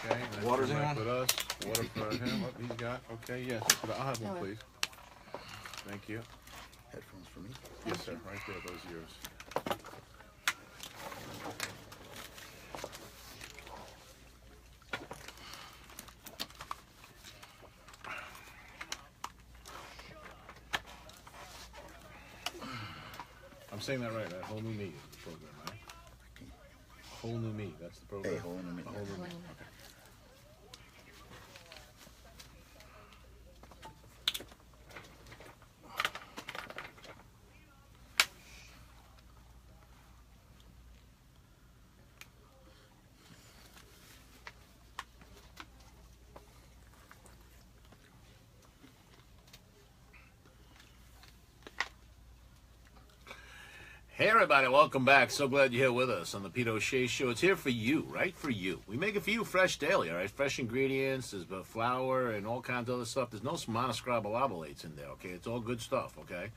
Okay. Water's in back one? with us. Water for him. What he's got? Okay. Yes. I'll have one, please. Thank you. Headphones for me? Yes, sir. Right there. Those are yours. I'm saying that right. That Whole New Me is the program, right? Whole New Me. That's the program. Hey, Whole New Me. Whole New Me. Okay. Hey everybody, welcome back. So glad you're here with us on the Pete O'Shea Show. It's here for you, right for you. We make it for you fresh daily, all right? Fresh ingredients, there's flour and all kinds of other stuff. There's no monoscribolates in there, okay? It's all good stuff, okay?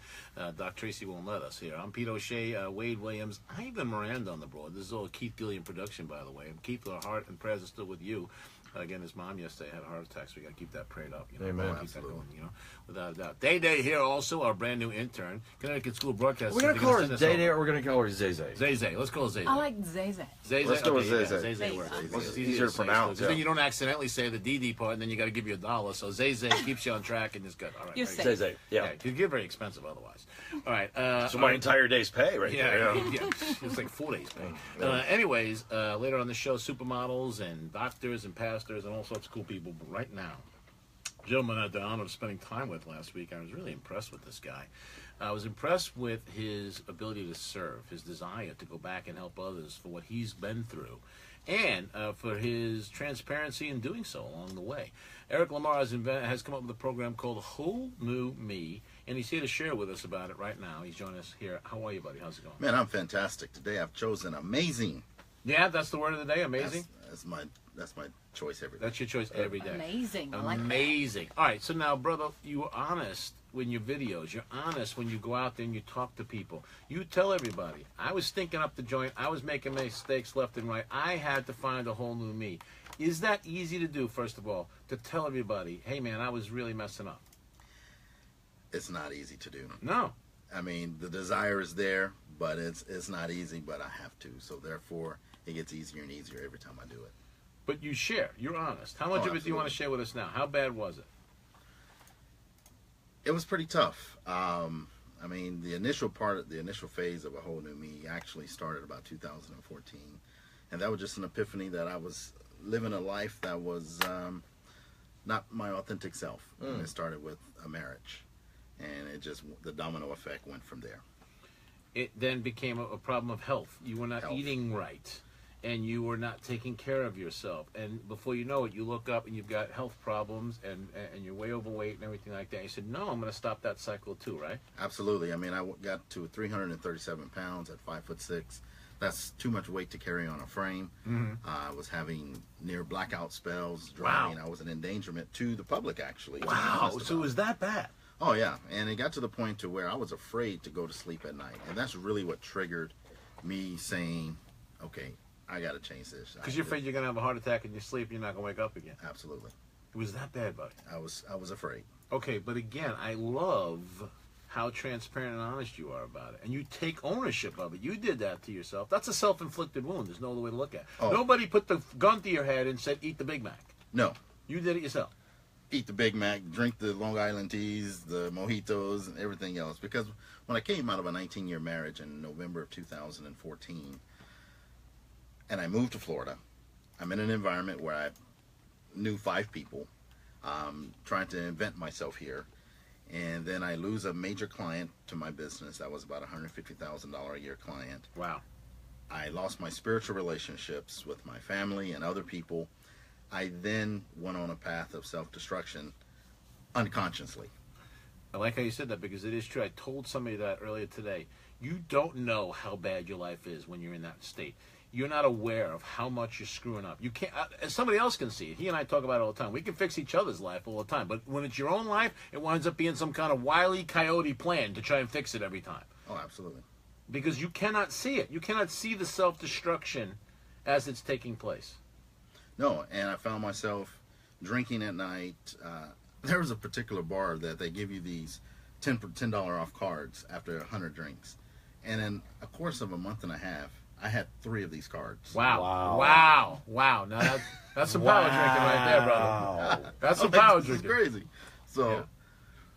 Doc Tracy won't let us here. I'm Pete O'Shea, Wade Williams, Ivan Miranda on the board. This is all Keith Gilliam production, by the way. And Keith, our heart and prayers are still with you. Again, his mom yesterday had a heart attack, so we got to keep that prayed up. You know, Amen. Keep that going, you know, without a doubt. Day here also, our brand new intern, Connecticut School Broadcast. We're going to call her Day Day or we're going to call her Zay Zay? Zay Zay. Let's call her Zay Zay. I like Zay Zay. Zay Zay. Let's go with Zay Zay. Zay Zay Zay works. Zay. It's easier to say, pronounce, so then you don't accidentally say the DD part, and then you got to give you $1. So Zay Zay keeps you on track and is good. All right. You're very safe. good. Zay Zay, yeah. It could get very expensive otherwise. All right. So my entire day's pay right there. Yeah, it's like 4 days. Anyways, later on the show, supermodels and doctors and pastors and all sorts of cool people. But right now, gentleman I had the honor of spending time with last week, I was really impressed with this guy. I was impressed with his ability to serve, his desire to go back and help others for what he's been through, and for his transparency in doing so along the way. Eric Lamar has come up with a program called Whole New Me, and he's here to share with us about it right now. He's joining us here. How are you, buddy? How's it going? Man, I'm fantastic. Today I've chosen amazing. Yeah, that's the word of the day, amazing? That's my choice every day. That's your choice every day. Amazing. I like that. Amazing. All right, so now, brother, you are honest in your videos. You're honest when you go out there and you talk to people. You tell everybody, I was stinking up the joint. I was making mistakes left and right. I had to find a whole new me. Is that easy to do, first of all, to tell everybody, hey, man, I was really messing up? It's not easy to do. No. I mean, the desire is there, but it's not easy, but I have to. So therefore, it gets easier and easier every time I do it. But you share. You're honest. How much of it do you want to share with us now? How bad was it? It was pretty tough. I mean, the initial phase of A Whole New Me actually started about 2014. And that was just an epiphany that I was living a life that was not my authentic self. And it started with a marriage. And it just, the domino effect went from there. It then became a problem of health. You were not eating right. And you were not taking care of yourself. And before you know it, you look up and you've got health problems and you're way overweight and everything like that. You said, no, I'm going to stop that cycle too, right? Absolutely. I mean, I got to 337 pounds at 5'6". That's too much weight to carry on a frame. I was having near blackout spells, driving. I was an endangerment to the public, actually. Wow. So it was that bad? Oh, yeah. And it got to the point to where I was afraid to go to sleep at night. And that's really what triggered me saying, okay, I got to change this. Because you're afraid you're going to have a heart attack in your sleep and you're not going to wake up again. Absolutely. It was that bad, buddy? I was afraid. Okay, but again, I love how transparent and honest you are about it. And you take ownership of it. You did that to yourself. That's a self-inflicted wound. There's no other way to look at it. Oh. Nobody put the gun to your head and said, eat the Big Mac. No. You did it yourself. Eat the Big Mac, drink the Long Island teas, the mojitos, and everything else. Because when I came out of a 19-year marriage in November of 2014, and I moved to Florida, I'm in an environment where I knew 5 people, trying to invent myself here. And then I lose a major client to my business. That was about $150,000 a year client. Wow. I lost my spiritual relationships with my family and other people. I then went on a path of self-destruction unconsciously. I like how you said that because it is true. I told somebody that earlier today. You don't know how bad your life is when you're in that state. You're not aware of how much you're screwing up. You can't. Somebody else can see it. He and I talk about it all the time. We can fix each other's life all the time. But when it's your own life, it winds up being some kind of Wile E. Coyote plan to try and fix it every time. Oh, absolutely. Because you cannot see it. You cannot see the self-destruction as it's taking place. No, and I found myself drinking at night. There was a particular bar that they give you these $10 off cards after 100 drinks. And in a course of a month and a half, I had 3 of these cards. Wow. Now that's some power drinking right there, brother. That's some power drinking. It's crazy. So, yeah.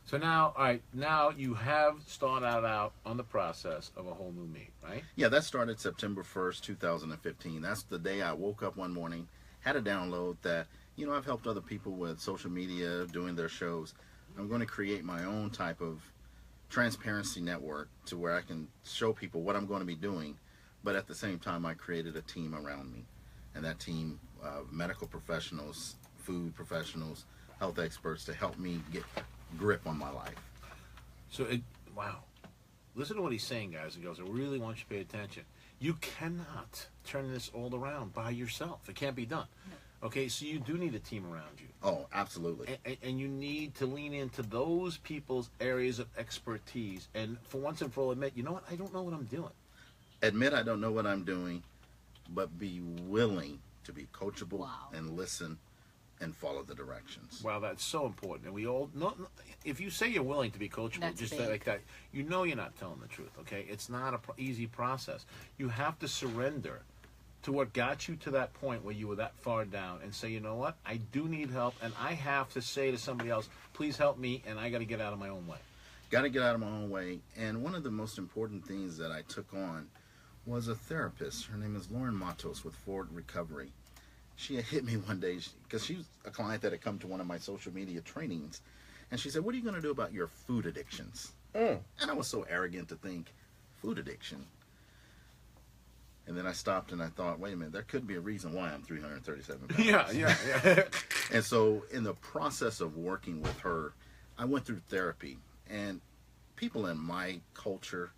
So now, all right, now you have started out on the process of a whole new me, right? Yeah, that started September 1st, 2015. That's the day I woke up one morning, had a download that, I've helped other people with social media, doing their shows. I'm going to create my own type of transparency network to where I can show people what I'm going to be doing, but at the same time I created a team around me, and that team of medical professionals, food professionals, health experts to help me get grip on my life. So wow, listen to what he's saying, guys and girls. I really want you to pay attention. You cannot turn this all around by yourself. It can't be done. Okay, so you do need a team around you. Oh, absolutely. And you need to lean into those people's areas of expertise. And for once and for all, admit, you know what? I don't know what I'm doing. Admit I don't know what I'm doing, but be willing to be coachable and listen and follow the directions. Wow, that's so important. And we all know, if you say you're willing to be coachable, That's just big. like that, you're not telling the truth, okay? It's not an easy process. You have to surrender to what got you to that point where you were that far down and say, you know what, I do need help, and I have to say to somebody else, please help me, and I got to get out of my own way. Got to get out of my own way. And one of the most important things that I took on was a therapist. Her name is Lauren Matos with Ford Recovery. She had hit me one day because she was a client that had come to one of my social media trainings, and she said, what are you going to do about your food addictions? And I was so arrogant to think, food addiction? And then I stopped and I thought, wait a minute, there could be a reason why I'm 337 pounds. Yeah. And so in the process of working with her, I went through therapy. And people in my culture,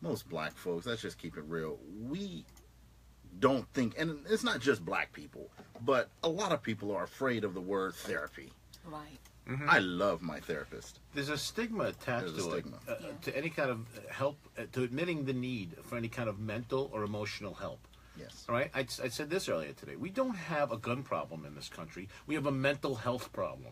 most black folks, let's just keep it real, we don't think, and it's not just black people, but a lot of people are afraid of the word therapy. Right. Mm-hmm. I love my therapist. There's a stigma attached There's a to stigma. it, to any kind of help, to admitting the need for any kind of mental or emotional help. Yes. All right? I said this earlier today. We don't have a gun problem in this country. We have a mental health problem.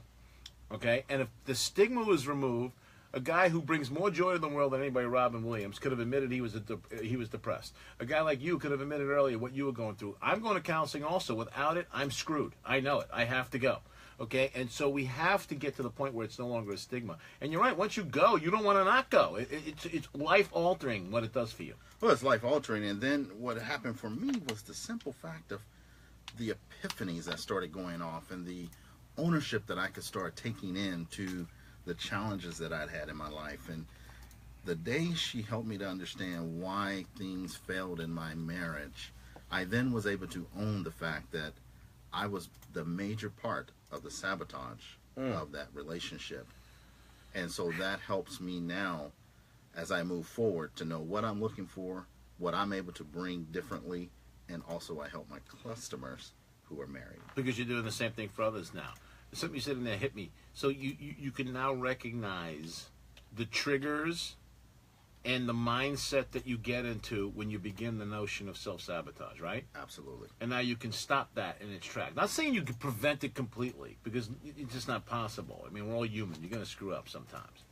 Okay? And if the stigma was removed, a guy who brings more joy to the world than anybody, Robin Williams, could have admitted he was depressed. A guy like you could have admitted earlier what you were going through. I'm going to counseling also. Without it, I'm screwed. I know it. I have to go. Okay, and so we have to get to the point where it's no longer a stigma. And you're right. Once you go, you don't want to not go. It's life altering what it does for you. Well, it's life altering. And then what happened for me was the simple fact of the epiphanies that started going off and the ownership that I could start taking into the challenges that I'd had in my life. And the day she helped me to understand why things failed in my marriage, I then was able to own the fact that I was the major part of the sabotage of that relationship. And so that helps me now as I move forward to know what I'm looking for, what I'm able to bring differently, and also I help my customers who are married. Because you're doing the same thing for others now. Something you said in there hit me. So you can now recognize the triggers and the mindset that you get into when you begin the notion of self-sabotage, right? Absolutely. And now you can stop that in its track. Not saying you can prevent it completely, because it's just not possible. I mean, we're all human. You're going to screw up sometimes.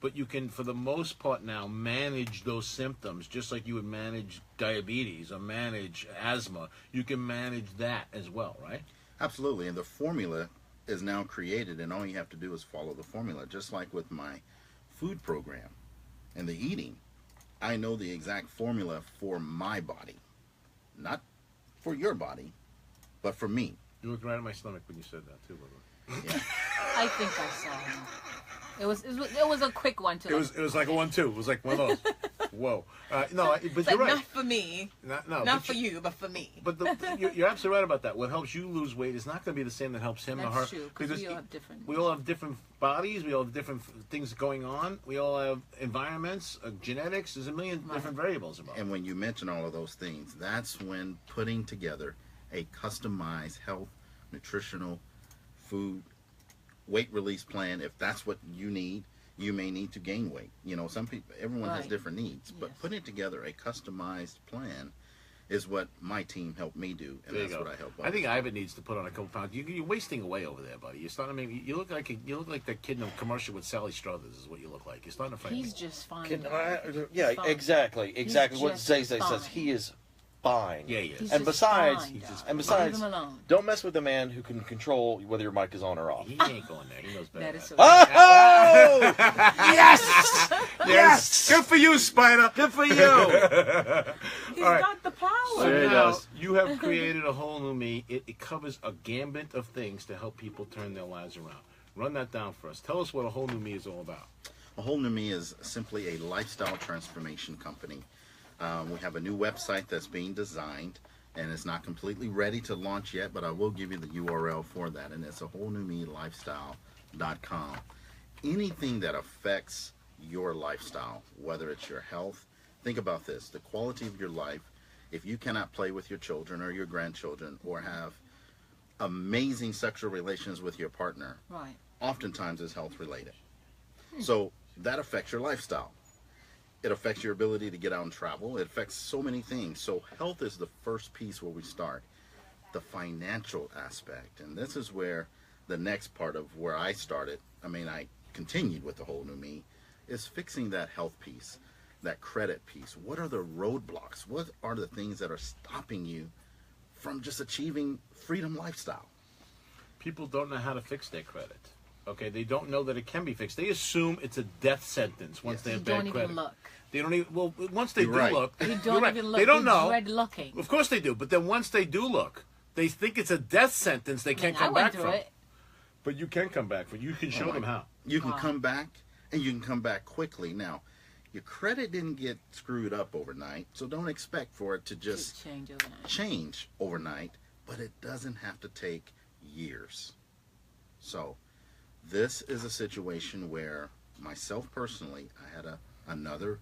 But you can, for the most part now, manage those symptoms just like you would manage diabetes or manage asthma. You can manage that as well, right? Absolutely. And the formula is now created, and all you have to do is follow the formula. Just like with my food program and the eating, I know the exact formula for my body. Not for your body, but for me. You looked right at my stomach when you said that, too, by the way. Yeah. I think I saw him. It was a quick one too. It was like a 1-2. It was like one of those. Whoa. No, but It's you're like, right. not for me. Not for you, but for me. But you're absolutely right about that. What helps you lose weight is not going to be the same that helps him or her. That's true, because we all have different. We all have different bodies. We all have different things going on. We all have environments, genetics. There's a million different variables involved. And when you mention all of those things, that's when putting together a customized health, nutritional, food, weight release plan, if that's what you need. You may need to gain weight. You know, some people, everyone has different needs, but putting together a customized plan is what my team helped me do, and that's what I help. I think Ivan needs to put on a couple pounds. You're wasting away over there, buddy. You're starting to make. You look like that kid in the commercial with Sally Struthers. Is what you look like. You're starting to frighten me. He's just fine. Yeah, He's fine. exactly what just Zay says. fine. He is fine. Yeah, he is. He's And just besides, fine, besides, leave him alone. don't mess with a man who can control whether your mic is on or off. He ain't going there. He knows better. That is so. Oh! Yes! Yes! Good for you, Spider. Good for you! He's All right. got the power. So There he now does. you have created a whole new me. It covers a gambit of things to help people turn their lives around. Run that down for us. Tell us what a whole new me is all about. A Whole New Me is simply a lifestyle transformation company. We have a new website that's being designed, and it's not completely ready to launch yet, but I will give you the URL for that, and it's a whole new me lifestyle.com. Anything that affects your lifestyle, whether it's your health, think about this, the quality of your life. If you cannot play with your children or your grandchildren or have amazing sexual relations with your partner, Right. oftentimes is health related. So that affects your lifestyle. It affects your ability to get out and travel. It affects so many things. So health is the first piece where we start. The financial aspect. And this is where the next part of where I started, I continued with the Whole New Me, is fixing that health piece, that credit piece. What are the roadblocks? What are the things that are stopping you from just achieving freedom lifestyle? People don't know how to fix their credit. Okay, they don't know that it can be fixed. They assume it's a death sentence once they You have don't bad credit. even look. They don't even. Well, once they You're do right. look, You you're don't right. even look. They don't You know. dread looking. Of course they do. But then once they do look, they think it's a death sentence. They can't I come went back through from. it. But you can come back from. You can show my them how. You can Wow. come back, and you can come back quickly. Now, your credit didn't get screwed up overnight, so don't expect for it to just Change overnight. change overnight, but it doesn't have to take years. So, this is a situation where myself personally, I had another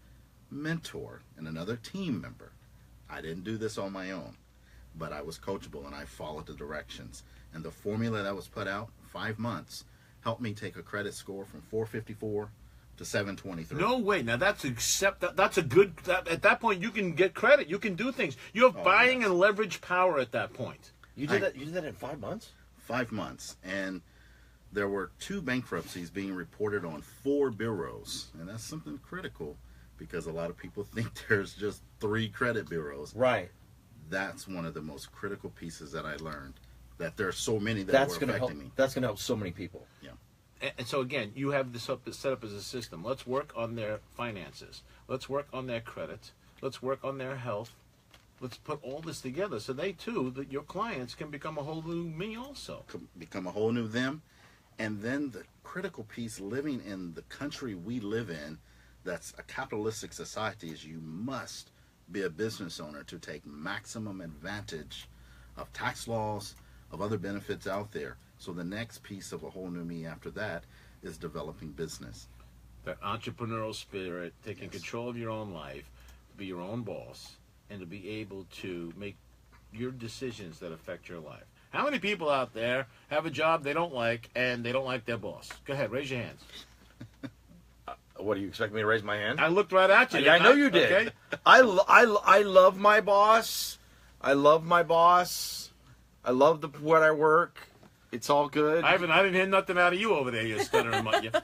mentor and another team member. I didn't do this on my own, but I was coachable and I followed the directions. And the formula that was put out, 5 months, helped me take a credit score from 454 to 723. No way. Now that's that's a good. At that point, you can get credit. You can do things. You have buying and leverage power at that point. You did that. You did that in 5 months. 5 months, and there were 2 bankruptcies being reported on 4 bureaus, and that's something critical because a lot of people think there's just 3 credit bureaus. Right. That's one of the most critical pieces that I learned. That there's so many that That's were going to help. affecting me. That's going to help so many people. And so again, you have this set up as a system. Let's work on their finances. Let's work on their credit. Let's work on their health. Let's put all this together so they too, that your clients can become a whole new me also. Become a whole new them. And then the critical piece, living in the country we live in, that's a capitalistic society, is you must be a business owner to take maximum advantage of tax laws, of other benefits out there. So the next piece of a whole new me after that is developing business. That entrepreneurial spirit, taking control of your own life, to be your own boss, and to be able to make your decisions that affect your life. How many people out there have a job they don't like and they don't like their boss? Go ahead, raise your hands. What do you expect me to raise my hand? I looked right at you. Yeah, I know you did. Okay? I love my boss. I love my boss. I love what I work. It's all good. Ivan, I didn't hear nothing out of you over there, you stuttering mutt.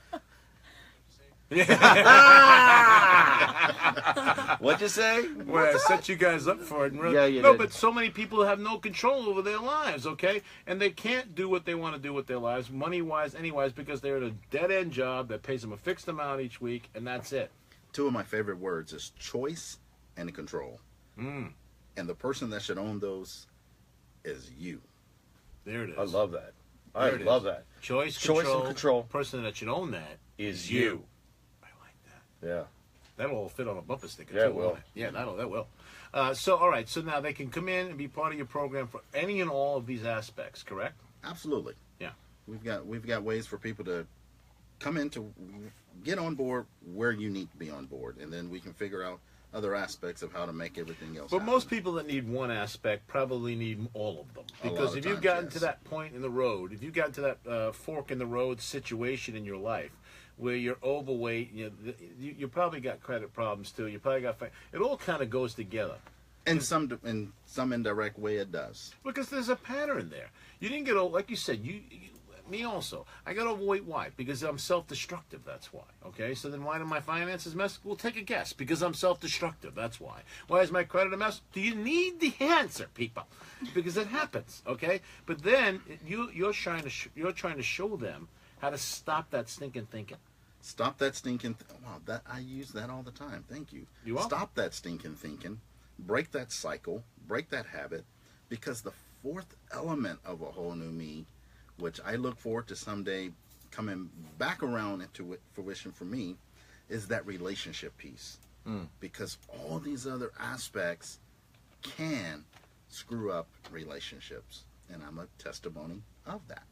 What'd you say? Well, I set you guys up for it. Yeah, you no, did. but so many people have no control over their lives, okay? And they can't do what they want to do with their lives, money-wise, any-wise, because they're at a dead-end job that pays them a fixed amount each week, and that's it. 2 of my favorite words is choice and control. And the person that should own those is you. There it is. I love that. There I it love is. that. Choice, Choice control, and control. person that should own that Is you. I like that. Yeah. That'll all fit on a bumper sticker, Yeah, too. it will. won't it? Yeah, that will. All right, so now they can come in and be part of your program for any and all of these aspects, correct? Absolutely. Yeah. We've got ways for people to come in to get on board where you need to be on board, and then we can figure out other aspects of how to make everything else But happen. most people that need one aspect probably need all of them. A lot Because of if you've times, gotten yes. to that point in the road, if you've gotten to that fork in the road situation in your life where you're overweight, you probably got credit problems too. You probably got it all kind of goes together. In some indirect way, it does. Because there's a pattern there. You didn't get over, like you said, me also. I got overweight. Why? Because I'm self-destructive. That's why. Okay. So then, why do my finances mess? Well, take a guess. Because I'm self-destructive. That's why. Why is my credit a mess? Do you need the answer, people? Because it happens. Okay. But then you're trying to show them how to stop that stinking thinking. Stop that stinking. Wow, that I use that all the time. Thank you. You are? Stop that stinking thinking. Break that cycle. Break that habit. Because the fourth element of a whole new me, which I look forward to someday coming back around into fruition for me, is that relationship piece. Because all these other aspects can screw up relationships. And I'm a testimony of that.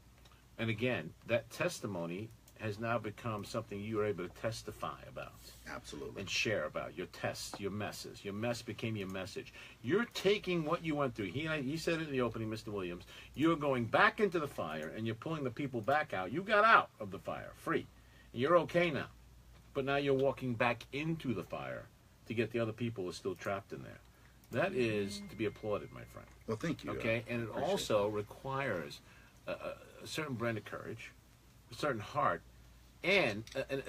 And again, that testimony has now become something you are able to testify about. Absolutely. And share about. Your tests, your messes. Your mess became your message. You're taking what you went through. He said it in the opening, Mr. Williams. You're going back into the fire and you're pulling the people back out. You got out of the fire, free. You're okay now. But now you're walking back into the fire to get the other people who are still trapped in there. That is to be applauded, my friend. Well, thank you. Okay? And it also requires a certain brand of courage, a certain heart, and an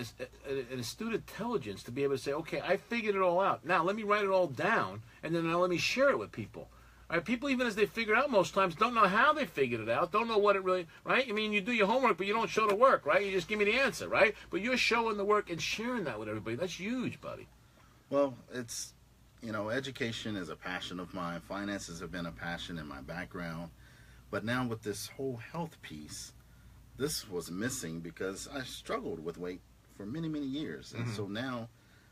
astute intelligence to be able to say, okay, I figured it all out. Now let me write it all down, and then now let me share it with people. All right, people, even as they figure it out most times, don't know how they figured it out, don't know what it really, right? I mean, you do your homework, but you don't show the work, right? You just give me the answer, right? But you're showing the work and sharing that with everybody. That's huge, buddy. Well, it's, education is a passion of mine. Finances have been a passion in my background. But now with this whole health piece, this was missing because I struggled with weight for many, many years. And so now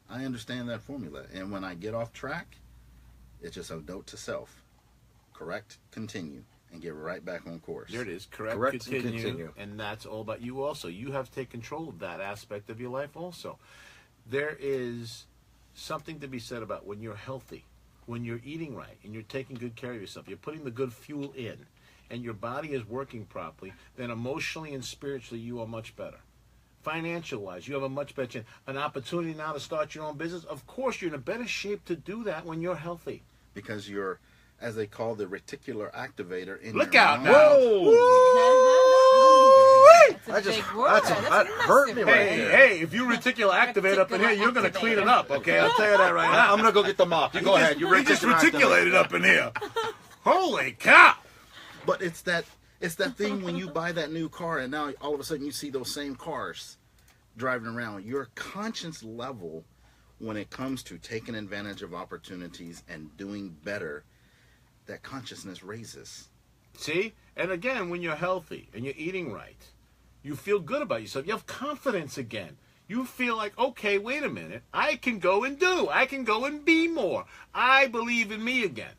I understand that formula. And when I get off track, it's just a note to self. Correct, continue, and get right back on course. There it is. Correct, continue. And that's all about you also. You have to take control of that aspect of your life also. There is something to be said about when you're healthy, when you're eating right, and you're taking good care of yourself, you're putting the good fuel in, and your body is working properly, then emotionally and spiritually you are much better. Financial-wise, you have a much better chance. An opportunity now to start your own business, of course you're in a better shape to do that when you're healthy. Because you're, as they call the reticular activator in Look your out mind. now. That hurt me right there. Hey, if you reticular activate up in here, you're going to clean it up, okay? I'll tell you that right now. I'm going to go get the mop. You go ahead. You just reticulated up in here. Holy cow. But it's that thing when you buy that new car and now all of a sudden you see those same cars driving around. Your conscience level when it comes to taking advantage of opportunities and doing better, that consciousness raises. See? And again, when you're healthy and you're eating right, you feel good about yourself. You have confidence again. You feel like, okay, wait a minute. I can go and do. I can go and be more. I believe in me again.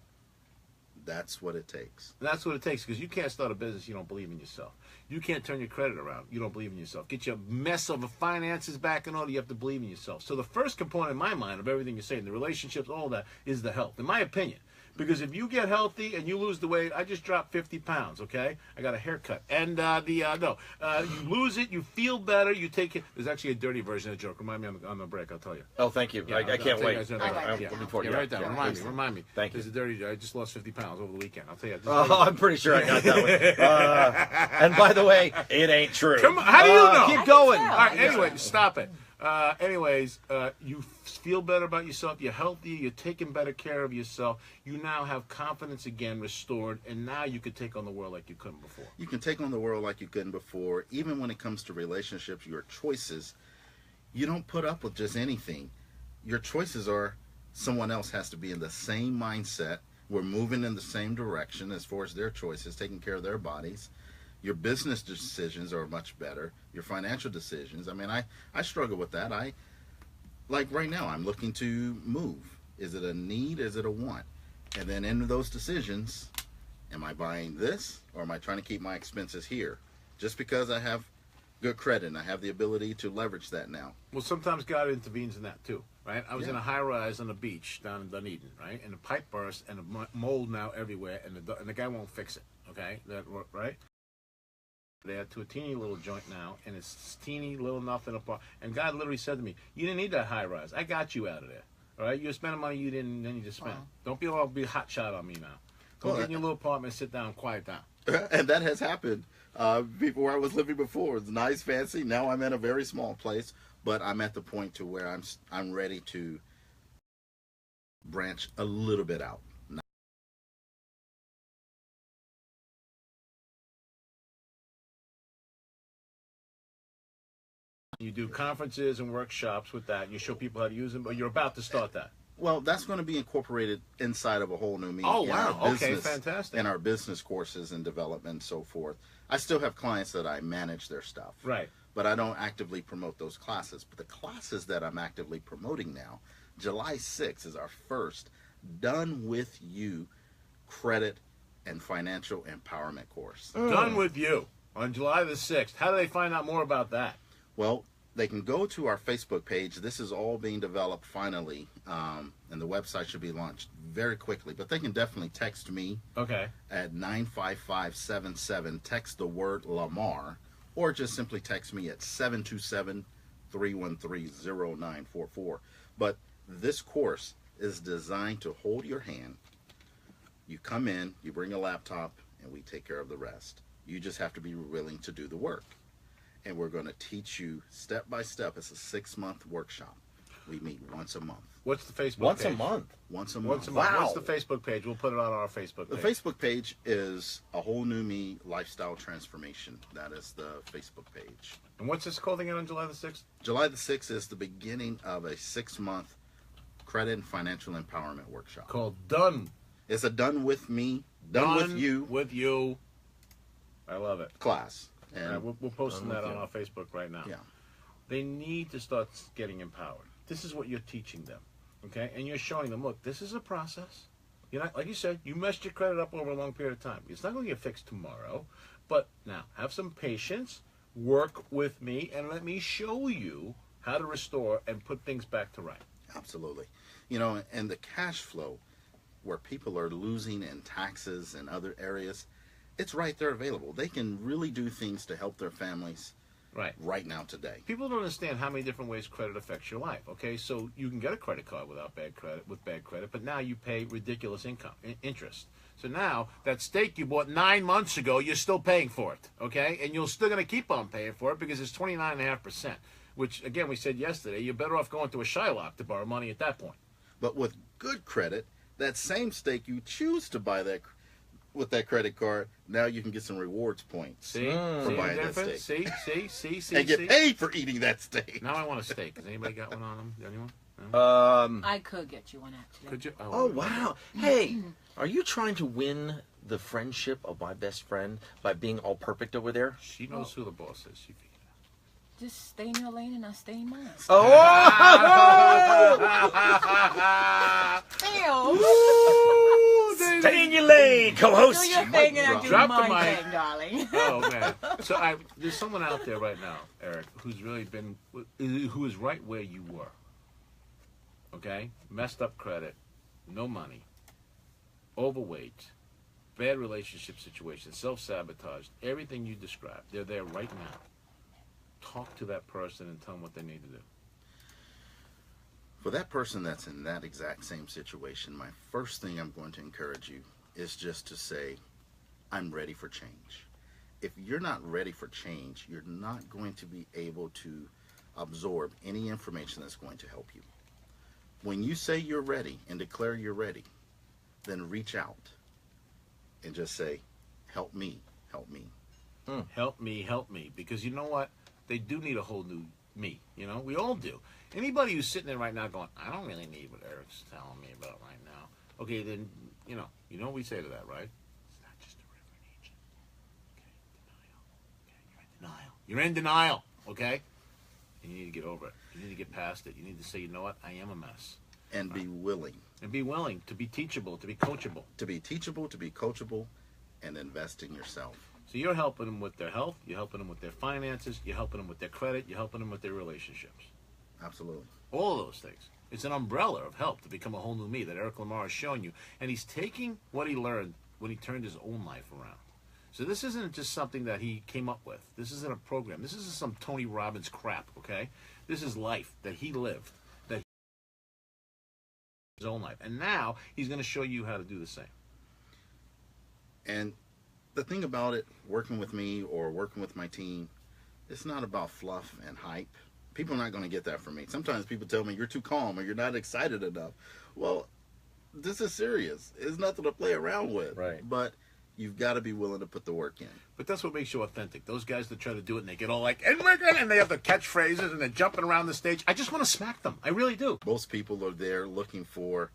That's what it takes. That's what it takes, because you can't start a business you don't believe in yourself. You can't turn your credit around. You don't believe in yourself. Get your mess of the finances back in order. You have to believe in yourself. So the first component in my mind of everything you're saying, the relationships, all that, is the health, in my opinion. Because if you get healthy and you lose the weight, I just dropped 50 pounds, okay? I got a haircut. And you lose it, you feel better, you take it. There's actually a dirty version of the joke. Remind me on the break, I'll tell you. Oh, thank you. Yeah, I can't wait. I'm looking forward to write that. Yeah, Remind me. Thank you. There's a dirty. I just lost 50 pounds over the weekend. I'll tell you. I'm pretty sure I got that one. And by the way, it ain't true. Come on, how do you know? Keep going. All right, anyway, stop it. You feel better about yourself. You're healthier. You're taking better care of yourself. You now have confidence again restored, and now you can take on the world like you couldn't before. You can take on the world like you couldn't before. Even when it comes to relationships, your choices, you don't put up with just anything. Your choices are someone else has to be in the same mindset. We're moving in the same direction as far as their choices, taking care of their bodies. Your business decisions are much better. Your financial decisions. I mean, I struggle with that. Like right now, I'm looking to move. Is it a need? Is it a want? And then in those decisions, am I buying this or am I trying to keep my expenses here? Just because I have good credit and I have the ability to leverage that now. Well, sometimes God intervenes in that too, right? I was in a high-rise on the beach down in Dunedin, right? And the pipe burst and the mold now everywhere, and the guy won't fix it, okay? Right? There to a teeny little joint now, and it's teeny little nothing apart. And God literally said to me, "You didn't need that high rise. I got you out of there. All right, you're spending money you didn't need to spend. Don't be all hot shot on me now. Go Well, get in your little apartment, sit down, quiet down. And that has happened. People where I was living before, it's nice, fancy. Now I'm in a very small place, but I'm at the point to where I'm ready to branch a little bit out. You do conferences and workshops with that. You show people how to use them, but you're about to start that. Well, that's going to be incorporated inside of a whole new me. Oh, in wow. our Okay, business, fantastic. In our business courses and development and so forth. I still have clients that I manage their stuff. Right. But I don't actively promote those classes. But the classes that I'm actively promoting now, July 6th is our first Done With You credit and financial empowerment course. Done With You on July the 6th. How do they find out more about that? Well, they can go to our Facebook page. This is all being developed finally, and the website should be launched very quickly. But they can definitely text me at 95577. Text the word Lamar, or just simply text me at 727-313-0944. But this course is designed to hold your hand. You come in, you bring a laptop, and we take care of the rest. You just have to be willing to do the work. And we're going to teach you step by step. It's a 6-month workshop. We meet once a month. What's the Facebook Once page? a month. Once a month. Once a month. Wow. What's the Facebook page? We'll put it on our Facebook The page. Facebook page is A Whole New Me Lifestyle Transformation. That is the Facebook page. And what's this called again on July the 6th? July the 6th is the beginning of a 6-month credit and financial empowerment workshop. Called Done. It's a Done With Me, Done With You With You. I love it. class. All And right, we're posting Done that With on You. our Facebook right now. yeah. They need to start getting empowered. This is what you're teaching them, okay? And you're showing them, look, this is a process. You're not, like you said, you messed your credit up over a long period of time. It's not going to get fixed tomorrow, but now have some patience, work with me, and let me show you how to restore and put things back to right. Absolutely. You know, and the cash flow where people are losing in taxes and other areas, it's right there available. They can really do things to help their families right now today. People don't understand how many different ways credit affects your life. Okay, so you can get a credit card with bad credit, but now you pay ridiculous interest. So now that steak you bought 9 months ago, you're still paying for it. Okay, and you're still going to keep on paying for it because it's 29.5%. Which again, we said yesterday, you're better off going to a Shylock to borrow money at that point. But with good credit, that same steak you choose to buy that with that credit card, now you can get some rewards points. See, for see the buying that difference? steak. See, And get paid for eating that steak. Now I want a steak. Has anybody got one on them? Anyone? I could get you one actually. Could you? Oh, wow. Hey, are you trying to win the friendship of my best friend by being all perfect over there? She knows who the boss is. She figured it Just stay in your lane and I stay in mine. Oh! Ew. Stay in your lane, co-host. Do your thing and I do Drop the my mic. thing, darling. Oh man! So there's someone out there right now, Eric, who's really who is right where you were. Okay, messed up credit, no money, overweight, bad relationship situation, self-sabotage, everything you described. They're there right now. Talk to that person and tell them what they need to do. For that person that's in that exact same situation, my first thing I'm going to encourage you is just to say, I'm ready for change. If you're not ready for change, you're not going to be able to absorb any information that's going to help you. When you say you're ready and declare you're ready, then reach out and just say, help me, help me. Help me, because you know what? They do need a whole new me. You know, we all do. Anybody who's sitting there right now going, I don't really need what Eric's telling me about right now. Okay, then, you know what we say to that, right? It's not just a river in Egypt. Okay, denial. Okay, you're in denial. Okay? And you need to get over it. You need to get past it. You need to say, you know what? I am a mess. And be willing. And be willing to be teachable, to be coachable. To be teachable, to be coachable, and invest in yourself. So you're helping them with their health, you're helping them with their finances, you're helping them with their credit, you're helping them with their relationships. Absolutely. All of those things. It's an umbrella of help to become a whole new me that Eric Lamar has shown you. And he's taking what he learned when he turned his own life around. So this isn't just something that he came up with. This isn't a program. This isn't some Tony Robbins crap, okay? This is life that he lived. his own life. And now he's going to show you how to do the same. And the thing about it, working with me or working with my team, it's not about fluff and hype. People are not going to get that from me. Sometimes people tell me you're too calm or you're not excited enough. Well, this is serious. It's nothing to play around with. Right. But you've got to be willing to put the work in. But that's what makes you authentic. Those guys that try to do it and they get all like, and we're gonna, and they have the catchphrases and they're jumping around the stage. I just want to smack them. I really do. Most people are there looking for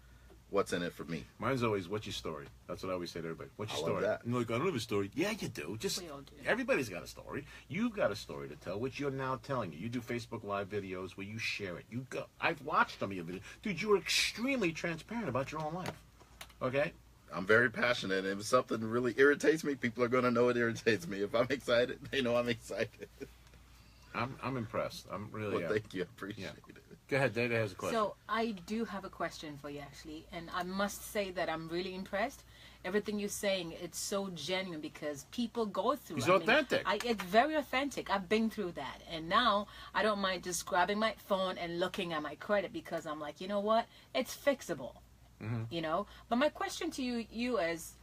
what's in it for me. Mine's always, what's your story? That's what I always say to everybody. What's your I love story? that. And they're like, I don't have a story. Yeah, you do. Just We all do. everybody's got a story. You've got a story to tell, which you're now telling you. You do Facebook Live videos where you share it. You go. I've watched some of your videos, dude. You are extremely transparent about your own life. Okay. I'm very passionate, and if something really irritates me, people are going to know it irritates me. If I'm excited, they know I'm excited. I'm impressed. I'm really. Well, thank you. I appreciate it. Go ahead. Data has a question. So I do have a question for you, actually, and I must say that I'm really impressed. Everything you're saying, it's so genuine because people go through. He's I mean, authentic. It's very authentic. I've been through that, and now I don't mind just grabbing my phone and looking at my credit because I'm like, you know what? It's fixable. You know. But my question to you is,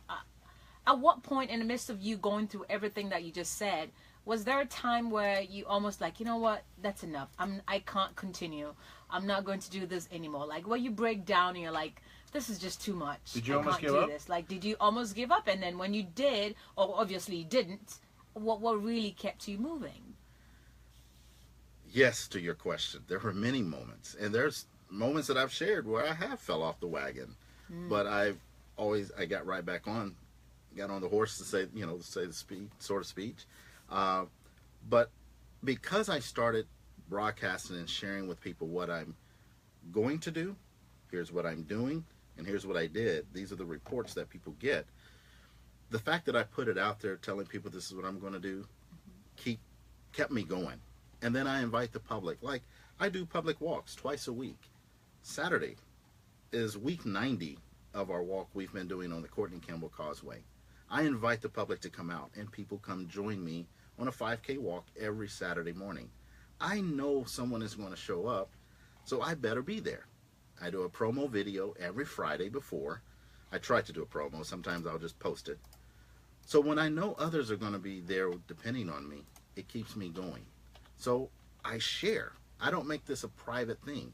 at what point in the midst of you going through everything that you just said, was there a time where you almost like, you know what? That's enough. I can't continue. I'm not going to do this anymore. Like where you break down and you're like, this is just too much. Did you I almost can't give do up? this. Like, did you almost give up? And then when you did, or obviously you didn't, what really kept you moving? Yes, to your question. There were many moments, and there's moments that I've shared where I have fell off the wagon, but I got right back on, got on the horse to say the speech, sort of speech. But because I started broadcasting and sharing with people what I'm going to do, here's what I'm doing, and here's what I did. These are the reports that people get. The fact that I put it out there telling people this is what I'm going to do kept me going. And then I invite the public. Like, I do public walks twice a week. Saturday is week 90 of our walk we've been doing on the Courtney Campbell Causeway. I invite the public to come out, and people come join me on a 5K walk every Saturday morning. I know someone is going to show up, so I better be there. I do a promo video every Friday before. I try to do a promo. Sometimes I'll just post it. So when I know others are going to be there depending on me, it keeps me going. So I share. I don't make this a private thing.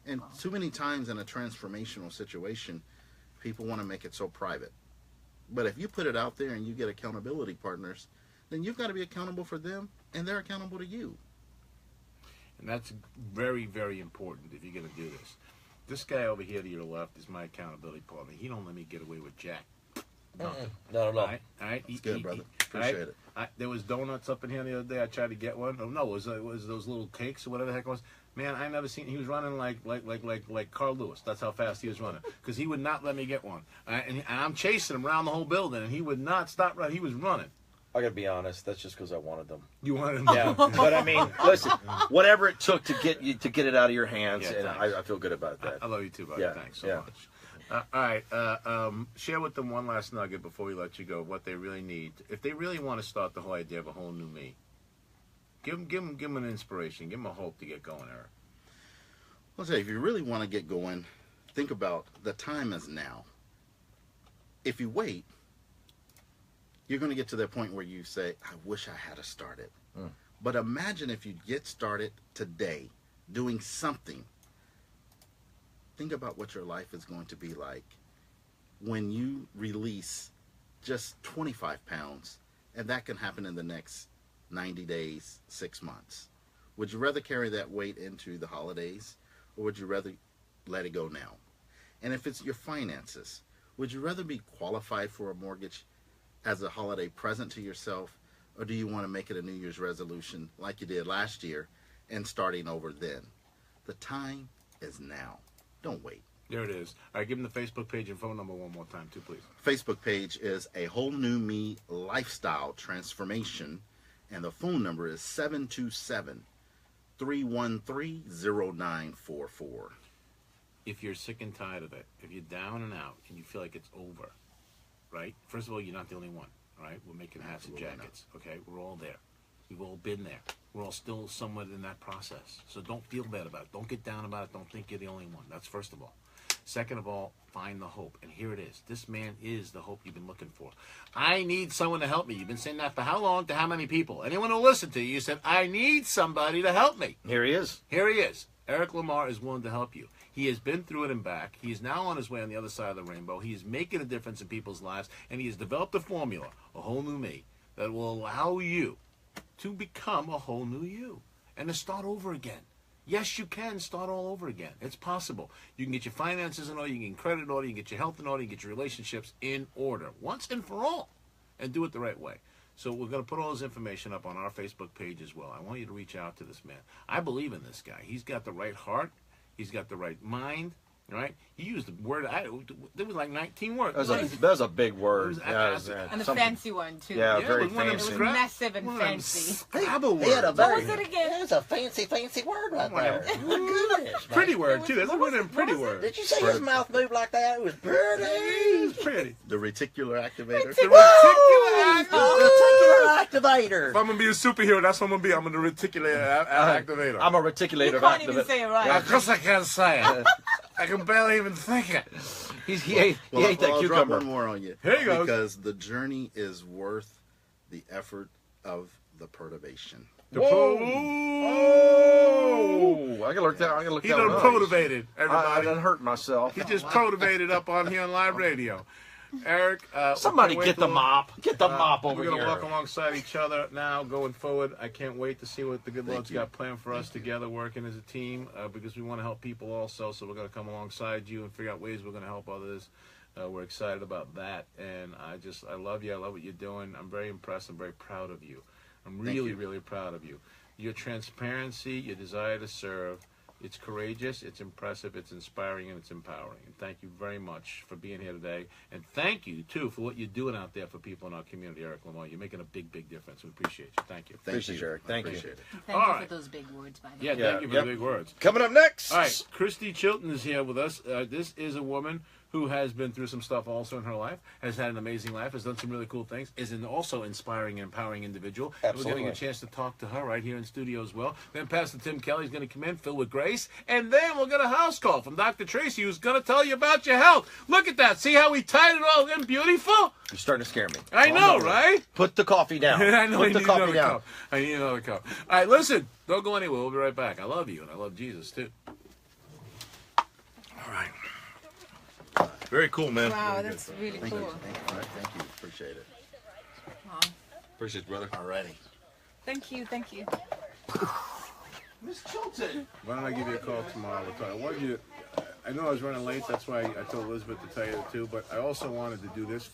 And too many times in a transformational situation, people want to make it so private. But if you put it out there and you get accountability partners, then you've got to be accountable for them, and they're accountable to you. And that's very, very important if you're going to do this. This guy over here to your left is my accountability partner. He don't let me get away with jack. Nothing. Not at all. All right? It's good, brother. Appreciate it. There was donuts up in here the other day. I tried to get one. Oh, no, it was those little cakes or whatever the heck it was. Man, I never seen. He was running like Carl Lewis. That's how fast he was running. Because he would not let me get one. And I'm chasing him around the whole building, and he would not stop running. He was running. I gotta be honest. That's just because I wanted them. You wanted him? Yeah, but I mean, listen. Whatever it took to get it out of your hands, Yeah, and thanks. I feel good about that. I love you too, buddy. Yeah, Thanks so yeah. much. All right. Share with them one last nugget before we let you go. What they really need, if they really want to start the whole idea of a whole new me. Give them an inspiration. Give them a hope to get going, Eric. I'll say, if you really want to get going, think about the time is now. If you wait, you're going to get to that point where you say, I wish I had started. But imagine if you get started today doing something. Think about what your life is going to be like when you release just 25 pounds, and that can happen in the next 90 days, 6 months. Would you rather carry that weight into the holidays, or would you rather let it go now? And if it's your finances, would you rather be qualified for a mortgage as a holiday present to yourself, or do you want to make it a New Year's resolution like you did last year and starting over then? The time is now. Don't wait. There it is. All right, give them the Facebook page and phone number one more time, too, please. Facebook page is A Whole New Me Lifestyle Transformation, and the phone number is 727-313-0944. If you're sick and tired of it, if you're down and out and you feel like it's over, right? First of all, you're not the only one, all right? We're making hats and jackets, okay? We're all there. We've all been there. We're all still somewhat in that process. So don't feel bad about it. Don't get down about it. Don't think you're the only one. That's first of all. Second of all, find the hope. And here it is. This man is the hope you've been looking for. I need someone to help me. You've been saying that for how long, to how many people? Anyone who listened to you, you said, I need somebody to help me. Here he is. Here he is. Eric Lamar is willing to help you. He has been through it and back. He is now on his way on the other side of the rainbow. He is making a difference in people's lives, and he has developed a formula, a whole new me, that will allow you to become a whole new you and to start over again. Yes, you can start all over again. It's possible. You can get your finances in order, you can get credit in order, you can get your health in order, you can get your relationships in order once and for all, and do it the right way. So we're going to put all his information up on our Facebook page as well. I want you to reach out to this man. I believe in this guy. He's got the right heart. He's got the right mind. Right? He used the word. There was like 19 words. That was a big word. And a fancy one too. Yeah, very fancy. It was massive and fancy. He had a What was it again? It was a fancy word right there. My goodness, pretty word too. That's a word and pretty word. Did you say his mouth moved like that? It was pretty. It was pretty. The reticular activator. The reticular activator. If I'm gonna be a superhero, that's what I'm gonna be. I'm a reticular activator. I'm a reticulator You can't even say it right. Of course I can't say it. I can barely even think it. He ate that I'll drop cucumber. one more on you. Here you go. Because the journey is worth the effort of the perturbation. Oh! I gotta look that. I gotta look He that done one up. motivated I everybody. done hurt myself. He just motivated up on here on live radio. Eric, Somebody get the mop. Get the mop over We're here. gonna walk alongside each other now, going forward. I can't wait to see what the good Lord's got planned for us together, working as a team, because we want to help people also. So we're gonna come alongside you and figure out ways we're gonna help others. We're excited about that, and I love you. I love what you're doing. I'm very impressed. I'm very proud of you. I'm really, really proud of you. Your transparency, your desire to serve. It's courageous, it's impressive, it's inspiring, and it's empowering. And thank you very much for being here today. And thank you, too, for what you're doing out there for people in our community, Eric Lamar. You're making a big, big difference. We appreciate you. Thank you. Appreciate you, Eric. Thank you. Appreciate it. Thank All you right. for those big words, by the Yeah, way. thank you for the big words. Coming up next. All right, Christy Chilton is here with us. This is a woman who has been through some stuff also in her life, has had an amazing life, has done some really cool things, is an also inspiring and empowering individual. Absolutely. And we're getting a chance to talk to her right here in studio as well. Then Pastor Tim Kelly's going to come in, filled with grace. And then we'll get a house call from Dr. Tracy, who's going to tell you about your health. Look at that. See how we tied it all in beautiful? You're starting to scare me. I know, right? Put the coffee down. I know. Put the coffee down. Cup. I need another cup. All right, listen. Don't go anywhere. We'll be right back. I love you, and I love Jesus, too. All right. Very cool, man. Wow, that's really Thank cool. you. Thank you. Appreciate it. Wow. Appreciate it, brother. Alrighty. Thank you, thank you. Miss Chilton. Why don't I give you a call tomorrow? We'll talk. I wanted you to, I know I was running late. That's why I told Elizabeth to tell you too. But I also wanted to do this for